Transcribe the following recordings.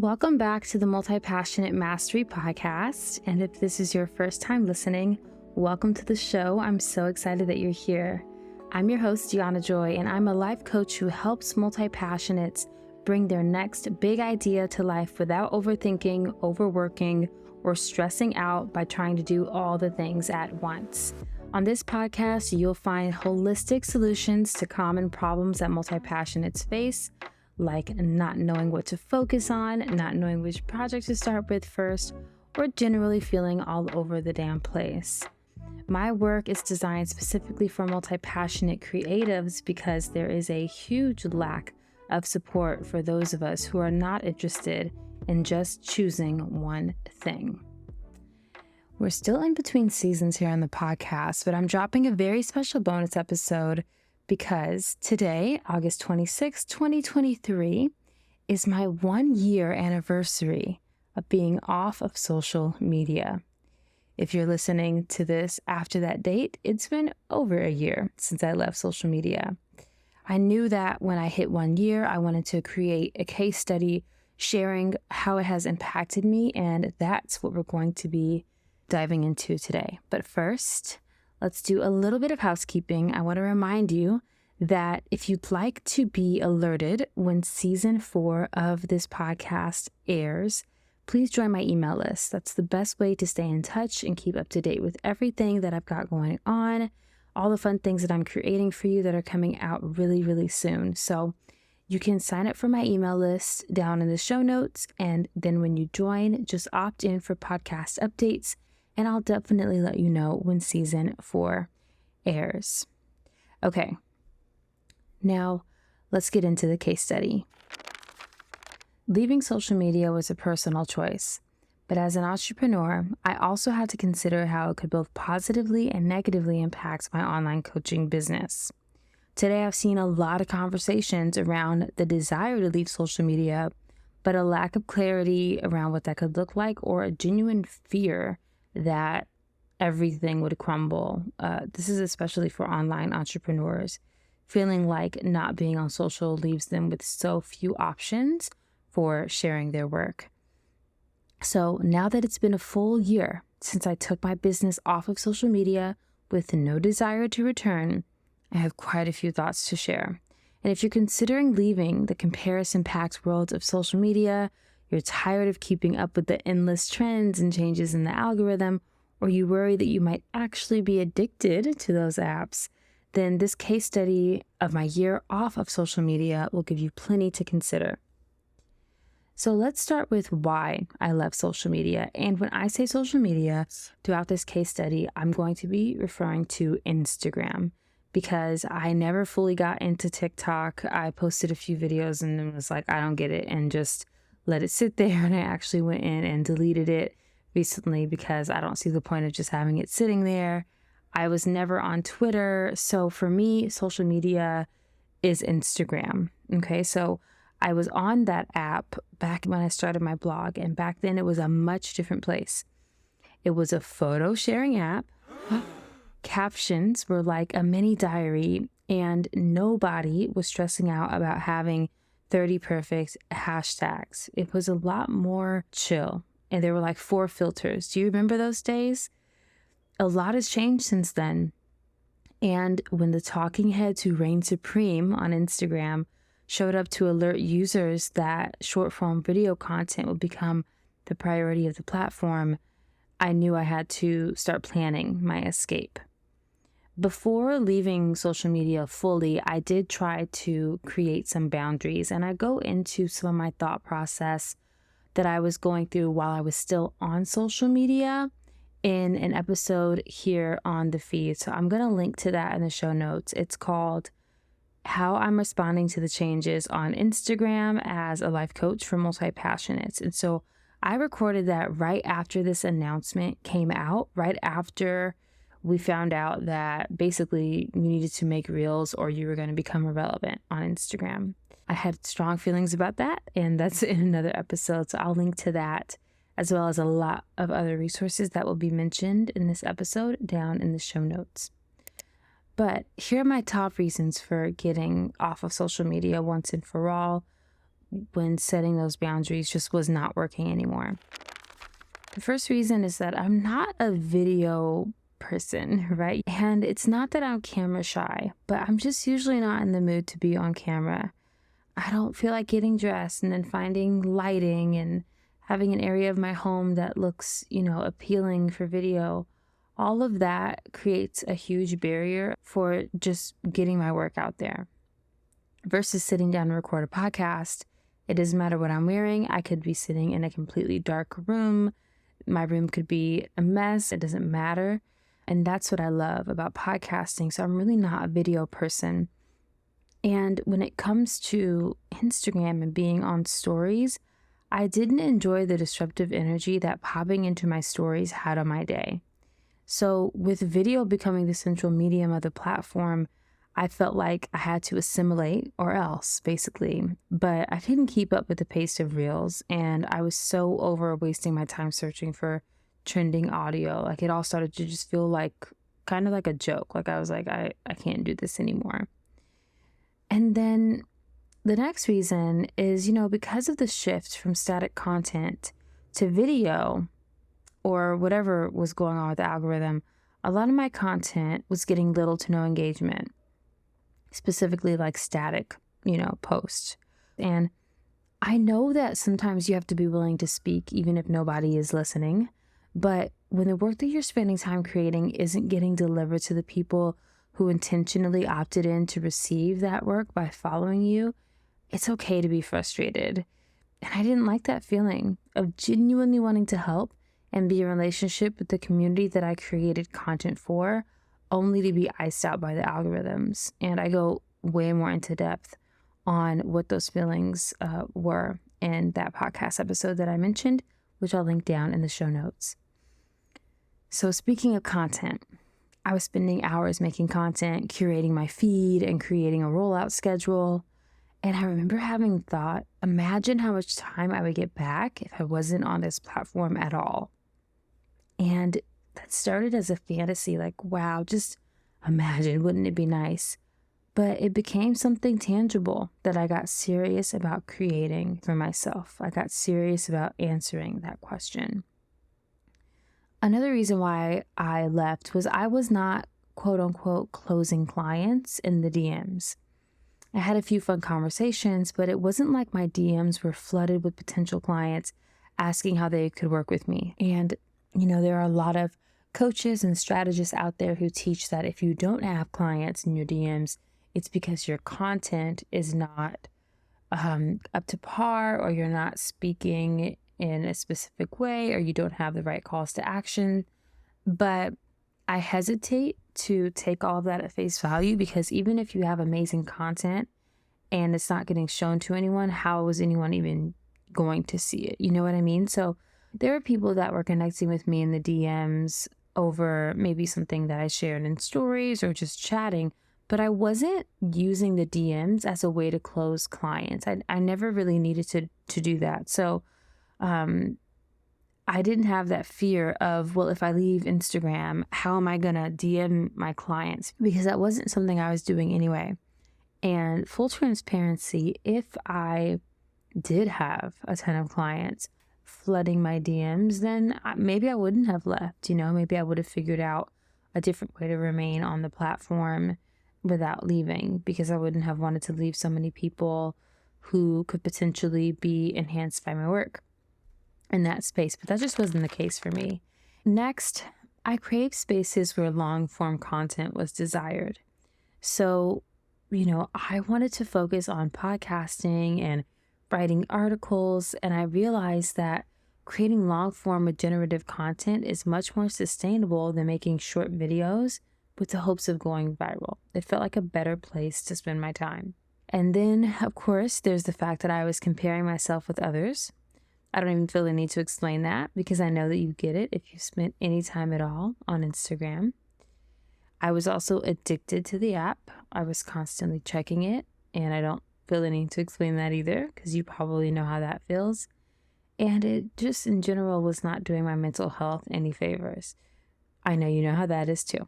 Welcome back to the Multi-Passionate Mastery Podcast. And if this is your first time listening, welcome to the show. I'm so excited that you're here. I'm your host, Deanna Joy, and I'm a life coach who helps multi-passionates bring their next big idea to life without overthinking, overworking, or stressing out by trying to do all the things at once. On this podcast, you'll find holistic solutions to common problems that multi-passionates face, like not knowing what to focus on, not knowing which project to start with first, or generally feeling all over the damn place. My work is designed specifically for multi-passionate creatives because there is a huge lack of support for those of us who are not interested in just choosing one thing. We're still in between seasons here on the podcast, but I'm dropping a very special bonus episode because today, August 26, 2023, is my 1-year anniversary of being off of social media. If you're listening to this after that date, it's been over a year since I left social media. I knew that when I hit 1 year, I wanted to create a case study sharing how it has impacted me, and that's what we're going to be diving into today. But first, let's do a little bit of housekeeping. I want to remind you that if you'd like to be alerted when season 4 of this podcast airs, please join my email list. That's the best way to stay in touch and keep up to date with everything that I've got going on, all the fun things that I'm creating for you that are coming out really, really soon. So you can sign up for my email list down in the show notes. And then when you join, just opt in for podcast updates, and I'll definitely let you know when season 4 airs. Okay, now let's get into the case study. Leaving social media was a personal choice, but as an entrepreneur, I also had to consider how it could both positively and negatively impact my online coaching business. Today, I've seen a lot of conversations around the desire to leave social media, but a lack of clarity around what that could look like, or a genuine fear that everything would crumble. This is especially for online entrepreneurs, feeling like not being on social leaves them with so few options for sharing their work. So now that it's been a full year since I took my business off of social media with no desire to return, I have quite a few thoughts to share. And if you're considering leaving the comparison-packed world of social media, you're tired of keeping up with the endless trends and changes in the algorithm, or you worry that you might actually be addicted to those apps, then this case study of my year off of social media will give you plenty to consider. So let's start with why I left social media. And when I say social media, throughout this case study, I'm going to be referring to Instagram, because I never fully got into TikTok. I posted a few videos and then was like, I don't get it, and just let it sit there. And I actually went in and deleted it recently because I don't see the point of just having it sitting there. I was never on Twitter. So for me, social media is Instagram. Okay, so I was on that app back when I started my blog, and back then it was a much different place. It was a photo sharing app. Captions were like a mini diary, and nobody was stressing out about having 30 perfect hashtags. It was a lot more chill, and there were like 4 filters. Do you remember those days? A lot has changed since then. And when the talking heads who reigned supreme on Instagram showed up to alert users that short form video content would become the priority of the platform, I knew I had to start planning my escape. Before leaving social media fully, I did try to create some boundaries, and I go into some of my thought process that I was going through while I was still on social media in an episode here on the feed. So I'm going to link to that in the show notes. It's called How I'm Responding to the Changes on Instagram as a Life Coach for Multi-Passionates. And so I recorded that right after this announcement came out, right after we found out that basically you needed to make reels or you were going to become irrelevant on Instagram. I had strong feelings about that, and that's in another episode. So I'll link to that, as well as a lot of other resources that will be mentioned in this episode down in the show notes. But here are my top reasons for getting off of social media once and for all. when setting those boundaries just was not working anymore. The first reason is that I'm not a video person, right? And it's not that I'm camera shy, but I'm just usually not in the mood to be on camera. I don't feel like getting dressed and then finding lighting and having an area of my home that looks, appealing for video. All of that creates a huge barrier for just getting my work out there. Versus sitting down and record a podcast, it doesn't matter what I'm wearing. I could be sitting in a completely dark room. My room could be a mess. It doesn't matter. And that's what I love about podcasting. So I'm really not a video person. And when it comes to Instagram and being on stories, I didn't enjoy the disruptive energy that popping into my stories had on my day. So with video becoming the central medium of the platform, I felt like I had to assimilate or else, basically. But I couldn't keep up with the pace of Reels, and I was so over wasting my time searching for trending audio. Like, it all started to just feel like kind of like a joke. Like, I was like, I can't do this anymore. And then the next reason is, because of the shift from static content to video or whatever was going on with the algorithm, a lot of my content was getting little to no engagement, specifically like static, posts. And I know that sometimes you have to be willing to speak even if nobody is listening. But when the work that you're spending time creating isn't getting delivered to the people who intentionally opted in to receive that work by following you, it's okay to be frustrated. And I didn't like that feeling of genuinely wanting to help and be in relationship with the community that I created content for, only to be iced out by the algorithms. And I go way more into depth on what those feelings were in that podcast episode that I mentioned, which I'll link down in the show notes. So speaking of content, I was spending hours making content, curating my feed, and creating a rollout schedule. And I remember having thought, imagine how much time I would get back if I wasn't on this platform at all. And that started as a fantasy, like, wow, just imagine, wouldn't it be nice? But it became something tangible that I got serious about creating for myself. I got serious about answering that question. Another reason why I left was I was not, quote unquote, closing clients in the DMs. I had a few fun conversations, but it wasn't like my DMs were flooded with potential clients asking how they could work with me. And, there are a lot of coaches and strategists out there who teach that if you don't have clients in your DMs, it's because your content is not up to par, or you're not speaking in a specific way, or you don't have the right calls to action. But I hesitate to take all of that at face value, because even if you have amazing content and it's not getting shown to anyone, how is anyone even going to see it? You know what I mean? So there are people that were connecting with me in the DMs over maybe something that I shared in stories or just chatting, but I wasn't using the DMs as a way to close clients. I never really needed to do that. So I didn't have that fear of, well, if I leave Instagram, how am I going to DM my clients? Because that wasn't something I was doing anyway. And full transparency, if I did have a ton of clients flooding my DMs, then maybe I wouldn't have left, maybe I would have figured out a different way to remain on the platform without leaving, because I wouldn't have wanted to leave so many people who could potentially be enhanced by my work in that space. But that just wasn't the case for me. Next, I craved spaces where long form content was desired. So, I wanted to focus on podcasting and writing articles, and I realized that creating long form regenerative content is much more sustainable than making short videos with the hopes of going viral. It felt like a better place to spend my time. And then, of course, there's the fact that I was comparing myself with others. I don't even feel the need to explain that, because I know that you get it if you spent any time at all on Instagram. I was also addicted to the app. I was constantly checking it, and I don't feel the need to explain that either, because you probably know how that feels. And it just in general was not doing my mental health any favors. I know you know how that is too.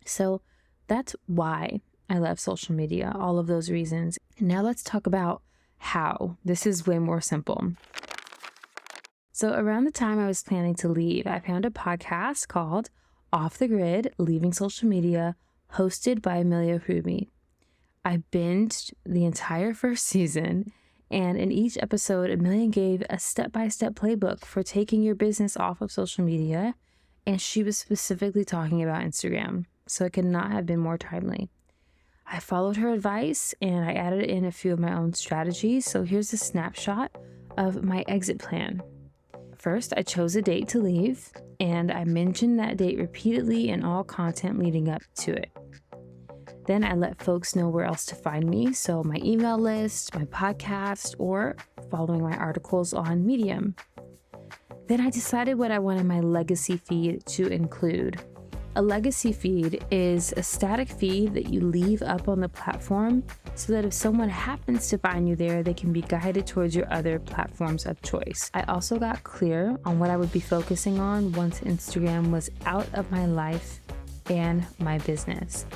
So that's why I left social media, all of those reasons. And now let's talk about how. This is way more simple. So around the time I was planning to leave, I found a podcast called Off the Grid, Leaving Social Media, hosted by Amelia Rubey. I binged the entire first season, and in each episode, Amelia gave a step-by-step playbook for taking your business off of social media, and she was specifically talking about Instagram, so it could not have been more timely. I followed her advice, and I added in a few of my own strategies, so here's a snapshot of my exit plan. First, I chose a date to leave, and I mentioned that date repeatedly in all content leading up to it. Then I let folks know where else to find me, so my email list, my podcast, or following my articles on Medium. Then I decided what I wanted my legacy feed to include. A legacy feed is a static feed that you leave up on the platform so that if someone happens to find you there, they can be guided towards your other platforms of choice. I also got clear on what I would be focusing on once Instagram was out of my life and my business.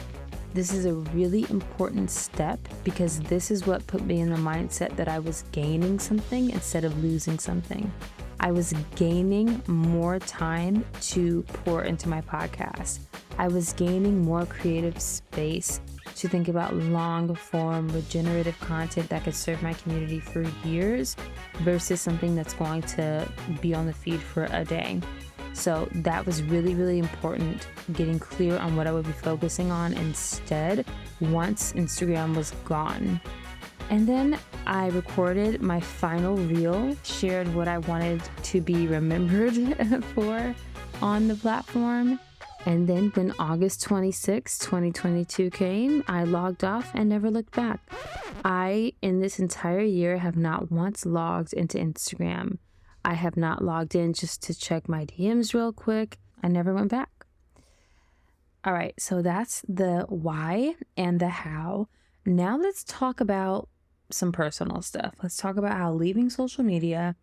This is a really important step because this is what put me in the mindset that I was gaining something instead of losing something. I was gaining more time to pour into my podcast. I was gaining more creative space to think about long form regenerative content that could serve my community for years versus something that's going to be on the feed for a day. So that was really, really important, getting clear on what I would be focusing on instead once Instagram was gone. And then I recorded my final reel, shared what I wanted to be remembered for on the platform. And then when August 26, 2022 came, I logged off and never looked back. I, in this entire year, have not once logged into Instagram. I have not logged in just to check my DMs real quick. I never went back. All right, so that's the why and the how. Now let's talk about some personal stuff. Let's talk about how leaving social media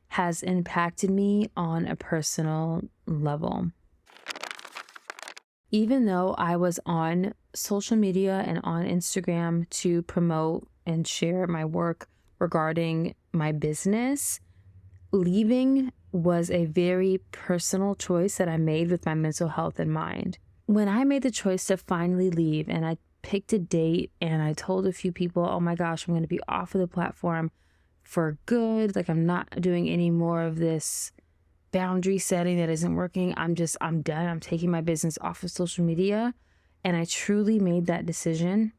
has impacted me on a personal level. Even though I was on social media and on Instagram to promote and share my work regarding my business, leaving was a very personal choice that I made with my mental health in mind. When I made the choice to finally leave and I picked a date and I told a few people, oh my gosh, I'm going to be off of the platform for good. Like I'm not doing any more of this boundary setting that isn't working. I'm done. I'm taking my business off of social media. And I truly made that decision.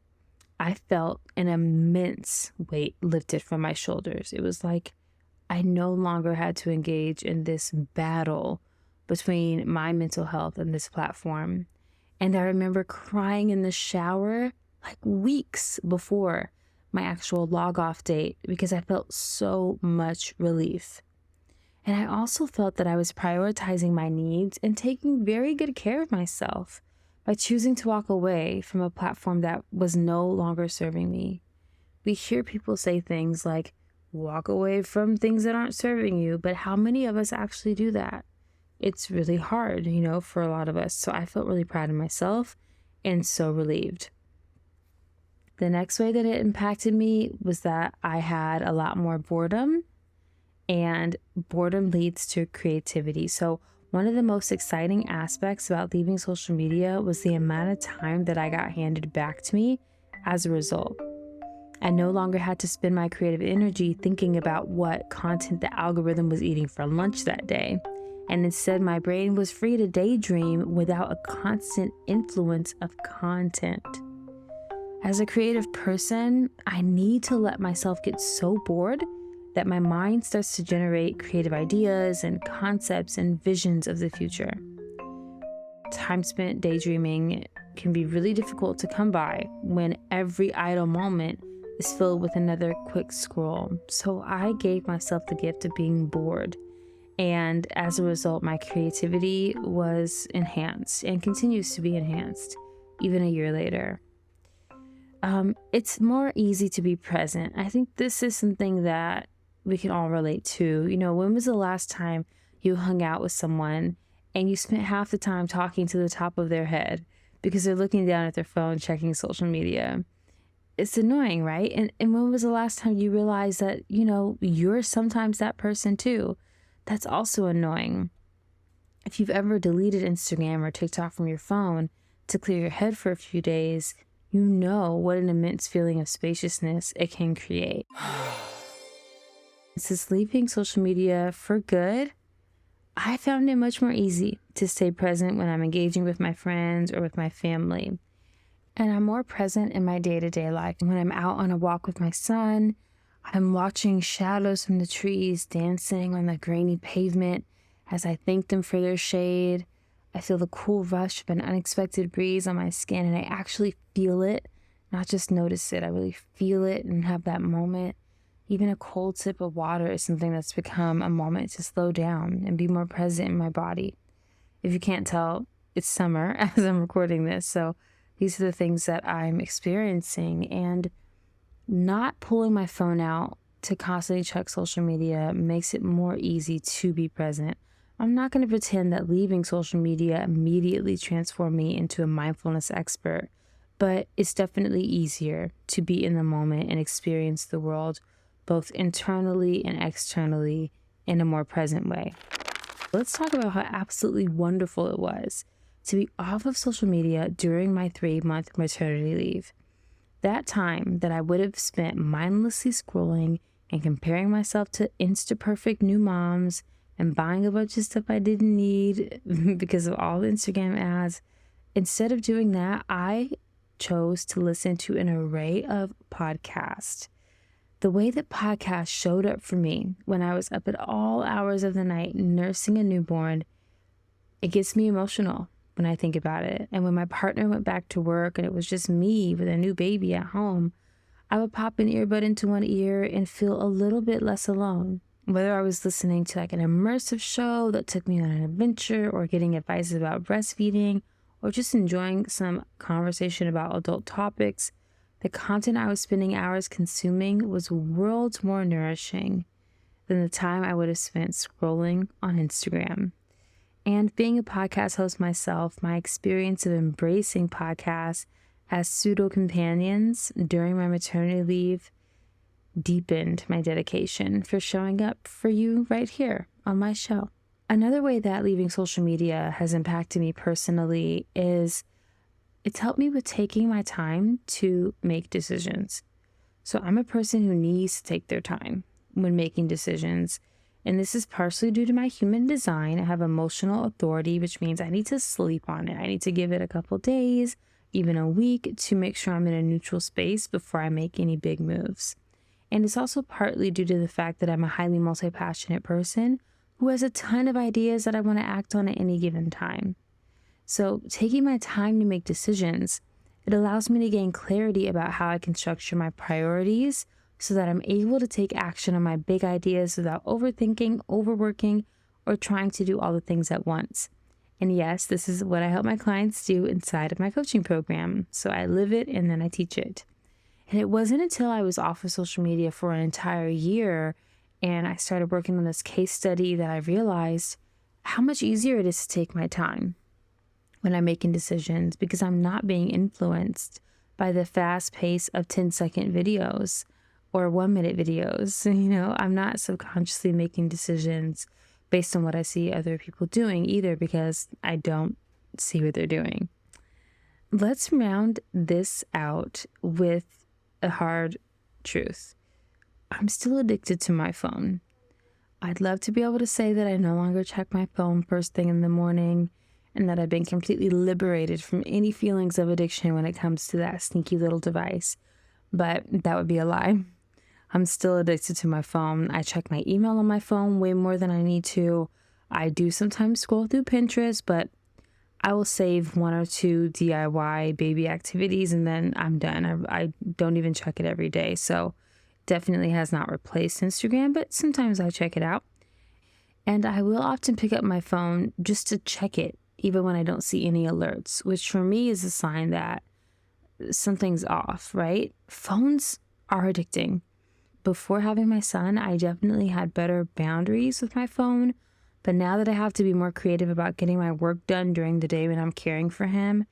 I felt an immense weight lifted from my shoulders. It was like I no longer had to engage in this battle between my mental health and this platform. And I remember crying in the shower like weeks before my actual log off date because I felt so much relief. And I also felt that I was prioritizing my needs and taking very good care of myself by choosing to walk away from a platform that was no longer serving me. We hear people say things like, walk away from things that aren't serving you, but how many of us actually do that? It's really hard, for a lot of us. So I felt really proud of myself and so relieved. The next way that it impacted me was that I had a lot more boredom, and boredom leads to creativity. So one of the most exciting aspects about leaving social media was the amount of time that I got handed back to me as a result. I no longer had to spend my creative energy thinking about what content the algorithm was eating for lunch that day. And instead, my brain was free to daydream without a constant influence of content. As a creative person, I need to let myself get so bored that my mind starts to generate creative ideas and concepts and visions of the future. Time spent daydreaming can be really difficult to come by when every idle moment is filled with another quick scroll. So I gave myself the gift of being bored. And as a result, my creativity was enhanced and continues to be enhanced even a year later. It's more easy to be present. I think this is something that we can all relate to. When was the last time you hung out with someone and you spent half the time talking to the top of their head because they're looking down at their phone, checking social media? it's annoying, right? And when was the last time you realized that, you're sometimes that person too? That's also annoying. If you've ever deleted Instagram or TikTok from your phone to clear your head for a few days, you know what an immense feeling of spaciousness it can create. Since leaving social media for good, I found it much more easy to stay present when I'm engaging with my friends or with my family. And I'm more present in my day-to-day life. When I'm out on a walk with my son, I'm watching shadows from the trees dancing on the grainy pavement as I thank them for their shade. I feel the cool rush of an unexpected breeze on my skin, and I actually feel it, not just notice it. I really feel it and have that moment. Even a cold sip of water is something that's become a moment to slow down and be more present in my body. If you can't tell, it's summer as I'm recording this, so these are the things that I'm experiencing, and not pulling my phone out to constantly check social media makes it more easy to be present. I'm not going to pretend that leaving social media immediately transformed me into a mindfulness expert, but it's definitely easier to be in the moment and experience the world both internally and externally in a more present way. Let's talk about how absolutely wonderful it was to be off of social media during my 3-month maternity leave. That time that I would have spent mindlessly scrolling and comparing myself to Insta-perfect new moms and buying a bunch of stuff I didn't need because of all the Instagram ads. Instead of doing that, I chose to listen to an array of podcasts. The way that podcasts showed up for me when I was up at all hours of the night nursing a newborn, it gets me emotional when I think about it. And when my partner went back to work and it was just me with a new baby at home, I would pop an earbud into one ear and feel a little bit less alone. Whether I was listening to like an immersive show that took me on an adventure, or getting advice about breastfeeding, or just enjoying some conversation about adult topics, the content I was spending hours consuming was worlds more nourishing than the time I would have spent scrolling on Instagram. And being a podcast host myself, my experience of embracing podcasts as pseudo companions during my maternity leave deepened my dedication for showing up for you right here on my show. Another way that leaving social media has impacted me personally is it's helped me with taking my time to make decisions. So I'm a person who needs to take their time when making decisions. And this is partially due to my human design. I have emotional authority, which means I need to sleep on it. I need to give it a couple days, even a week, to make sure I'm in a neutral space before I make any big moves. And it's also partly due to the fact that I'm a highly multi-passionate person who has a ton of ideas that I want to act on at any given time. So taking my time to make decisions, it allows me to gain clarity about how I can structure my priorities so that I'm able to take action on my big ideas without overthinking, overworking, or trying to do all the things at once. And yes, this is what I help my clients do inside of my coaching program. So I live it and then I teach it. And it wasn't until I was off of social media for an entire year and I started working on this case study that I realized how much easier it is to take my time when I'm making decisions, because I'm not being influenced by the fast pace of 10-second videos or 1-minute videos. I'm not subconsciously making decisions based on what I see other people doing either, because I don't see what they're doing. Let's round this out with a hard truth. I'm still addicted to my phone. I'd love to be able to say that I no longer check my phone first thing in the morning and that I've been completely liberated from any feelings of addiction when it comes to that sneaky little device, but that would be a lie. I'm still addicted to my phone. I check my email on my phone way more than I need to. I do sometimes scroll through Pinterest, but I will save 1 or 2 DIY baby activities and then I'm done. I don't even check it every day. So definitely has not replaced Instagram, but sometimes I check it out. And I will often pick up my phone just to check it, even when I don't see any alerts, which for me is a sign that something's off, right? Phones are addicting. Before having my son, I definitely had better boundaries with my phone. But now that I have to be more creative about getting my work done during the day when I'm caring for him,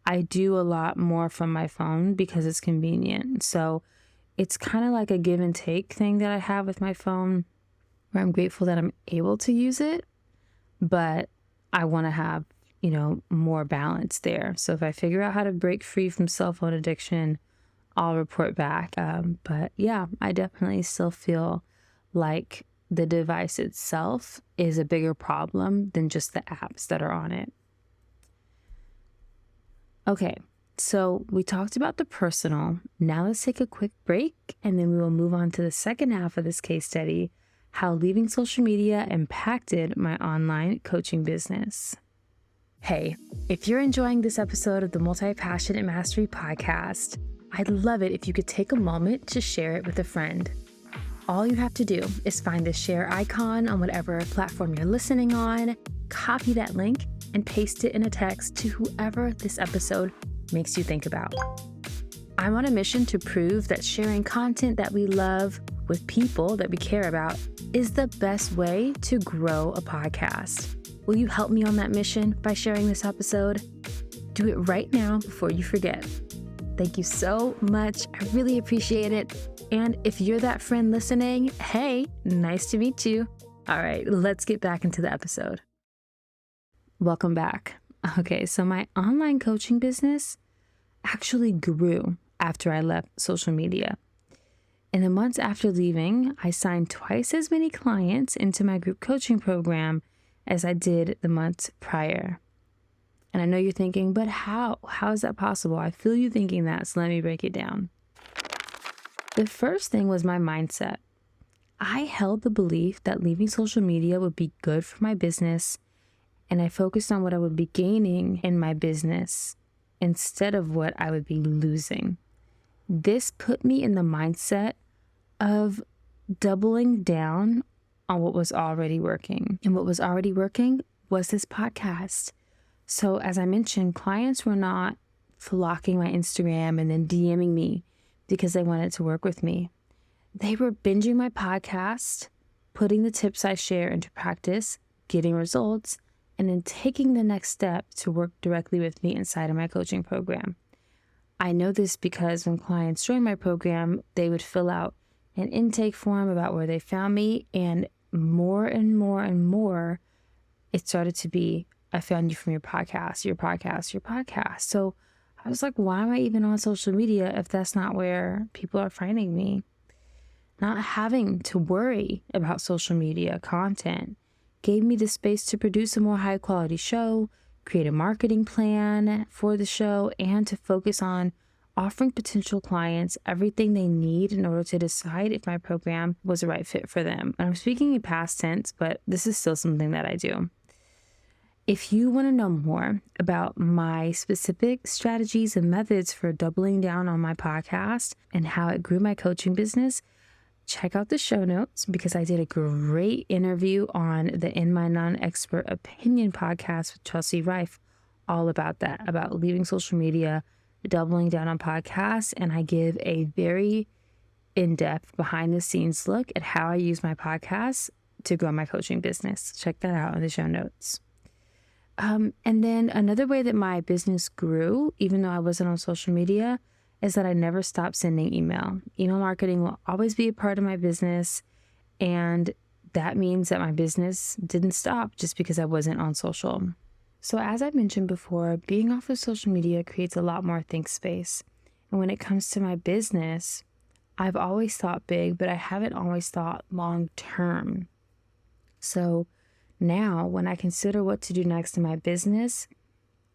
I do a lot more from my phone because it's convenient. So it's kind of like a give and take thing that I have with my phone, where I'm grateful that I'm able to use it, but I want to have, more balance there. So if I figure out how to break free from cell phone addiction, I'll report back. But yeah, I definitely still feel like the device itself is a bigger problem than just the apps that are on it. Okay, so we talked about the personal. Now let's take a quick break, and then we will move on to the second half of this case study, how leaving social media impacted my online coaching business. Hey, if you're enjoying this episode of the Multi-Passionate Mastery podcast, I'd love it if you could take a moment to share it with a friend. All you have to do is find the share icon on whatever platform you're listening on, copy that link, and paste it in a text to whoever this episode makes you think about. I'm on a mission to prove that sharing content that we love with people that we care about is the best way to grow a podcast. Will you help me on that mission by sharing this episode? Do it right now before you forget. Thank you so much. I really appreciate it. And if you're that friend listening, hey, nice to meet you. All right, let's get back into the episode. Welcome back. Okay, so my online coaching business actually grew after I left social media. In the months after leaving, I signed twice as many clients into my group coaching program as I did the months prior. And I know you're thinking, but how? How is that possible? I feel you thinking that, so let me break it down. The first thing was my mindset. I held the belief that leaving social media would be good for my business, and I focused on what I would be gaining in my business instead of what I would be losing. This put me in the mindset of doubling down on what was already working. And what was already working was this podcast. So as I mentioned, clients were not flocking my Instagram and then DMing me because they wanted to work with me. They were binging my podcast, putting the tips I share into practice, getting results, and then taking the next step to work directly with me inside of my coaching program. I know this because when clients joined my program, they would fill out an intake form about where they found me, and more and more and more, it started to be, I found you from your podcast, your podcast, your podcast. So I was like, why am I even on social media if that's not where people are finding me? Not having to worry about social media content gave me the space to produce a more high quality show, create a marketing plan for the show, and to focus on offering potential clients everything they need in order to decide if my program was the right fit for them. And I'm speaking in past tense, but this is still something that I do. If you want to know more about my specific strategies and methods for doubling down on my podcast and how it grew my coaching business, check out the show notes because I did a great interview on the In My Non-Expert Opinion podcast with Chelsea Rife, all about that, about leaving social media, doubling down on podcasts, and I give a very in-depth behind the scenes look at how I use my podcast to grow my coaching business. Check that out in the show notes. And then another way that my business grew, even though I wasn't on social media, is that I never stopped sending email. Email marketing will always be a part of my business. And that means that my business didn't stop just because I wasn't on social. So as I mentioned before, being off of social media creates a lot more think space. And when it comes to my business, I've always thought big, but I haven't always thought long term. So now, when I consider what to do next in my business,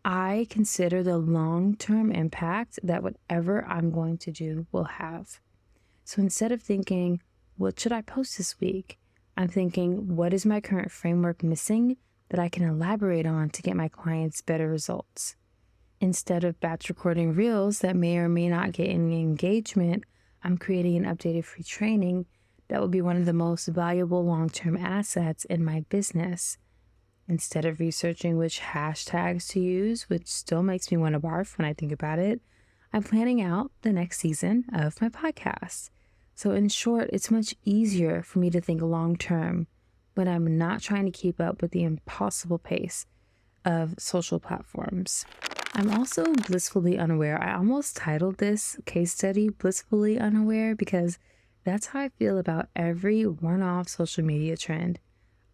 I consider the long-term impact that whatever I'm going to do will have. So instead of thinking, what should I post this week? I'm thinking, what is my current framework missing that I can elaborate on to get my clients better results? Instead of batch recording reels that may or may not get any engagement, I'm creating an updated free training that will be one of the most valuable long-term assets in my business. Instead of researching which hashtags to use, which still makes me want to barf when I think about it, I'm planning out the next season of my podcast. So in short, it's much easier for me to think long-term when I'm not trying to keep up with the impossible pace of social platforms. I'm also blissfully unaware. I almost titled this case study Blissfully Unaware because that's how I feel about every one-off social media trend.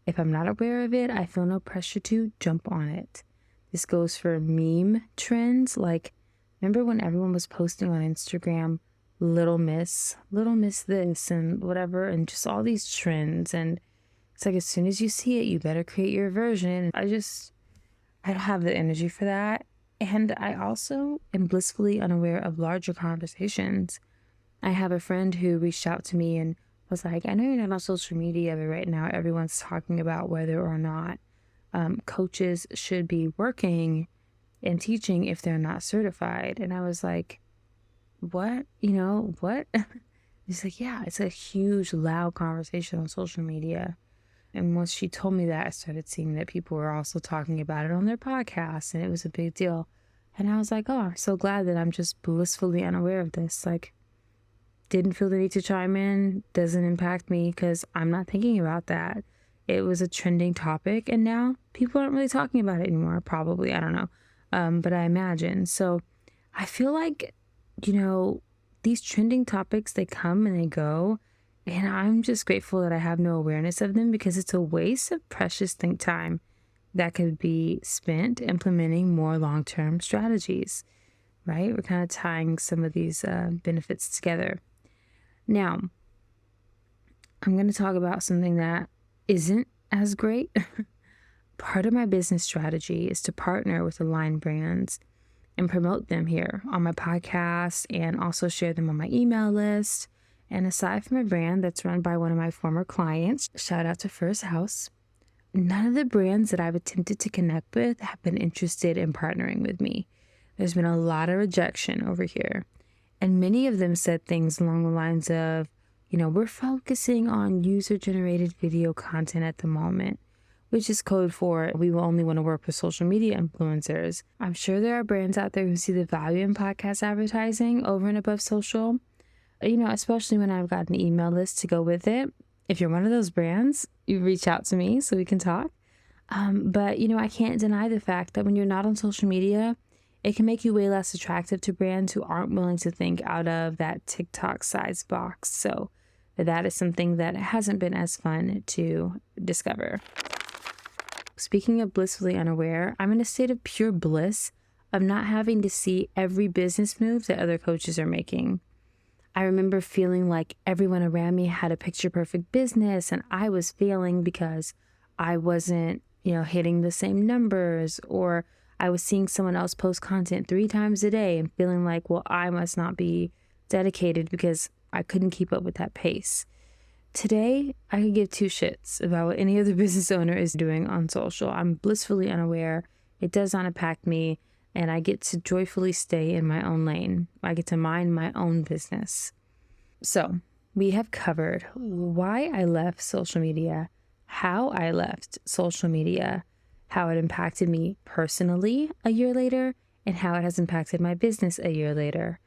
If I'm not aware of it, I feel no pressure to jump on it. This goes for meme trends. Like, remember when everyone was posting on Instagram, little miss this and whatever, and just all these trends. And it's like, as soon as you see it, you better create your version. I don't have the energy for that. And I also am blissfully unaware of larger conversations. I have a friend who reached out to me and was like, I know you're not on social media, but right now everyone's talking about whether or not coaches should be working and teaching if they're not certified. And I was like, what? What? He's like, yeah, it's a huge, loud conversation on social media. And once she told me that, I started seeing that people were also talking about it on their podcasts, and it was a big deal. And I was like, oh, I'm so glad that I'm just blissfully unaware of this. Like, didn't feel the need to chime in, doesn't impact me because I'm not thinking about that. It was a trending topic, and now people aren't really talking about it anymore, probably. I don't know. But I imagine. So I feel like, these trending topics, they come and they go. And I'm just grateful that I have no awareness of them because it's a waste of precious think time that could be spent implementing more long-term strategies, right? We're kind of tying some of these benefits together. Now, I'm going to talk about something that isn't as great. Part of my business strategy is to partner with aligned brands and promote them here on my podcast and also share them on my email list. And aside from a brand that's run by one of my former clients, shout out to First House, none of the brands that I've attempted to connect with have been interested in partnering with me. There's been a lot of rejection over here. And many of them said things along the lines of, we're focusing on user-generated video content at the moment, which is code for we will only want to work with social media influencers. I'm sure there are brands out there who see the value in podcast advertising over and above social. Especially when I've got an email list to go with it. If you're one of those brands, you reach out to me so we can talk. But I can't deny the fact that when you're not on social media, it can make you way less attractive to brands who aren't willing to think out of that TikTok size box. So that is something that hasn't been as fun to discover. Speaking of blissfully unaware, I'm in a state of pure bliss of not having to see every business move that other coaches are making. I remember feeling like everyone around me had a picture perfect business and I was failing because I wasn't, hitting the same numbers, or I was seeing someone else post content 3 times a day and feeling like, well, I must not be dedicated because I couldn't keep up with that pace. Today, I could give 2 shits about what any other business owner is doing on social. I'm blissfully unaware. It does not impact me. And I get to joyfully stay in my own lane. I get to mind my own business. So we have covered why I left social media, how I left social media, how it impacted me personally a year later, and how it has impacted my business a year later.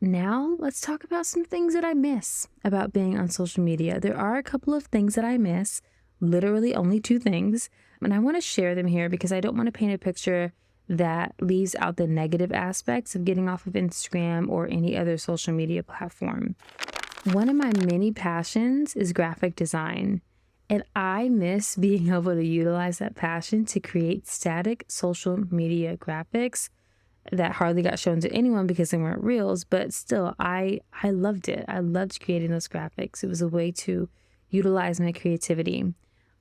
Now let's talk about some things that I miss about being on social media. There are a couple of things that I miss, literally only 2 things. And I want to share them here because I don't want to paint a picture that leaves out the negative aspects of getting off of Instagram or any other social media platform. One of my many passions is graphic design, and I miss being able to utilize that passion to create static social media graphics that hardly got shown to anyone because they weren't reels, but still, I loved it. I loved creating those graphics. It was a way to utilize my creativity.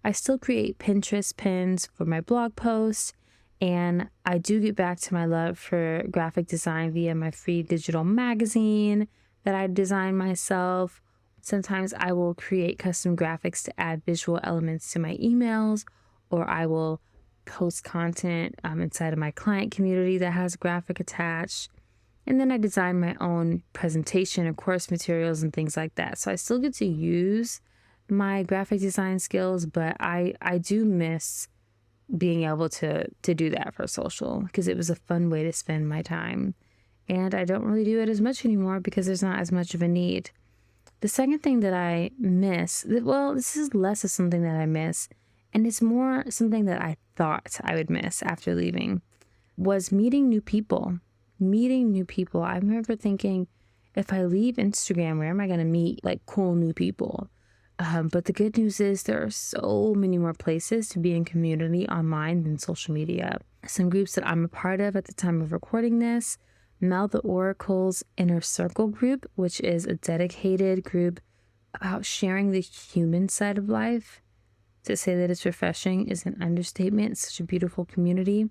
I still create Pinterest pins for my blog posts, and I do get back to my love for graphic design via my free digital magazine that I design myself. Sometimes I will create custom graphics to add visual elements to my emails, or I will post content inside of my client community that has a graphic attached. And then I design my own presentation and course materials and things like that. So I still get to use my graphic design skills, but I do miss being able to do that for social because it was a fun way to spend my time. And I don't really do it as much anymore because there's not as much of a need. The second thing that I miss, well, this is less of something that I miss, and it's more something that I thought I would miss after leaving. was meeting new people. I remember thinking, if I leave Instagram, where am I going to meet like cool new people? But the good news is there are so many more places to be in community online than social media. Some groups that I'm a part of at the time of recording this: Mel the Oracle's Inner Circle group, which is a dedicated group about sharing the human side of life. To say that it's refreshing is an understatement. It's such a beautiful community.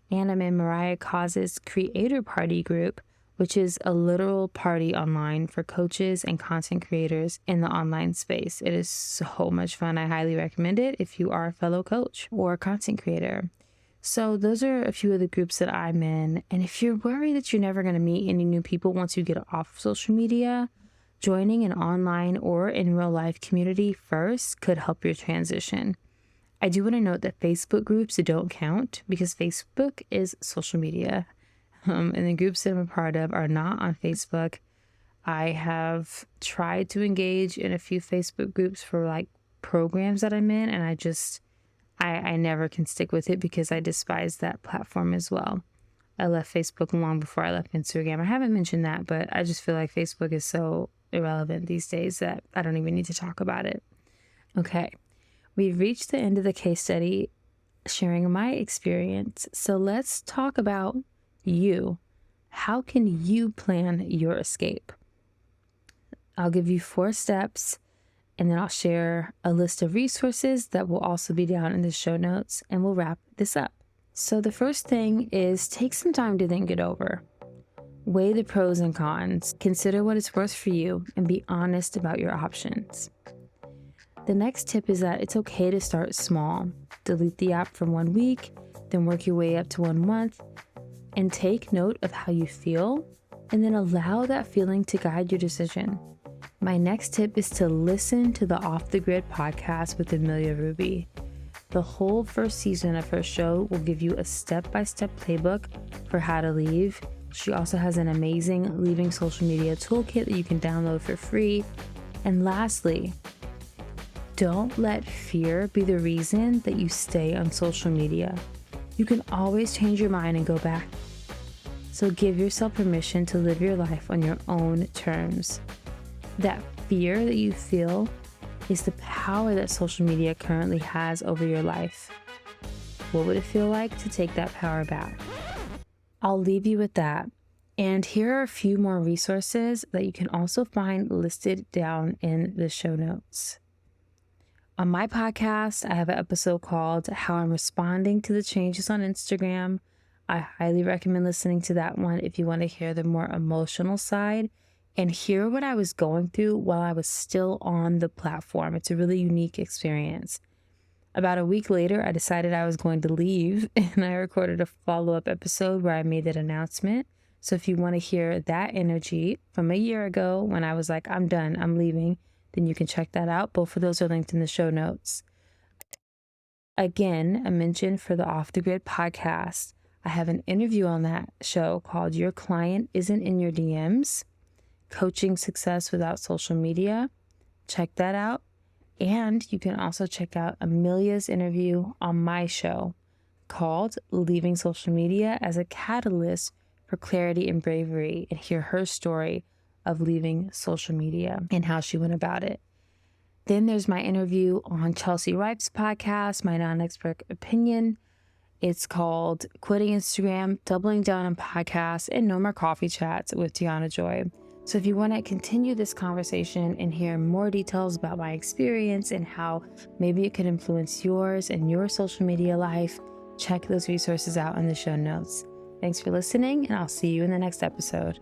And I'm in Mariah Coz's Creator Party group, which is a literal party online for coaches and content creators in the online space. It is so much fun. I highly recommend it if you are a fellow coach or content creator. So those are a few of the groups that I'm in. And if you're worried that you're never going to meet any new people once you get off of social media, joining an online or in real life community first could help your transition. I do want to note that Facebook groups don't count because Facebook is social media. And the groups that I'm a part of are not on Facebook. I have tried to engage in a few Facebook groups for like programs that I'm in, and I never can stick with it because I despise that platform as well. I left Facebook long before I left Instagram. I haven't mentioned that, but I just feel like Facebook is so irrelevant these days that I don't even need to talk about it. Okay, we've reached the end of the case study sharing my experience. So let's talk about you. How can you plan your escape? I'll give you 4 steps, and then I'll share a list of resources that will also be down in the show notes, and we'll wrap this up. So the first thing is take some time to think it over. Weigh the pros and cons, consider what it's worth for you, and be honest about your options. The next tip is that it's okay to start small. Delete the app for 1 week, then work your way up to 1 month, and take note of how you feel, and then allow that feeling to guide your decision. My next tip is to listen to the Off the Grid podcast with Amelia Ruby. The whole first season of her show will give you a step-by-step playbook for how to leave. She also has an amazing leaving social media toolkit that you can download for free. And lastly, don't let fear be the reason that you stay on social media. You can always change your mind and go back. So give yourself permission to live your life on your own terms. That fear that you feel is the power that social media currently has over your life. What would it feel like to take that power back? I'll leave you with that. And here are a few more resources that you can also find listed down in the show notes. On my podcast, I have an episode called How I'm Responding to the Changes on Instagram. I highly recommend listening to that one if you want to hear the more emotional side and hear what I was going through while I was still on the platform. It's a really unique experience. About a week later, I decided I was going to leave, and I recorded a follow-up episode where I made that announcement. So if you want to hear that energy from a year ago when I was like, I'm done, I'm leaving, then you can check that out. Both of those are linked in the show notes. Again, a mention for the Off the Grid podcast. I have an interview on that show called Your Client Isn't in Your DMs, Coaching Success Without Social Media. Check that out. And you can also check out Amelia's interview on my show called Leaving Social Media as a Catalyst for Clarity and Bravery, and hear her story of leaving social media and how she went about it. Then there's my interview on Chelsea Ripe's podcast, My Non-Expert Opinion. It's called Quitting Instagram, Doubling Down on Podcasts, and No More Coffee Chats with Deanna Joy. So if you want to continue this conversation and hear more details about my experience and how maybe it could influence yours and your social media life, check those resources out in the show notes. Thanks for listening, and I'll see you in the next episode.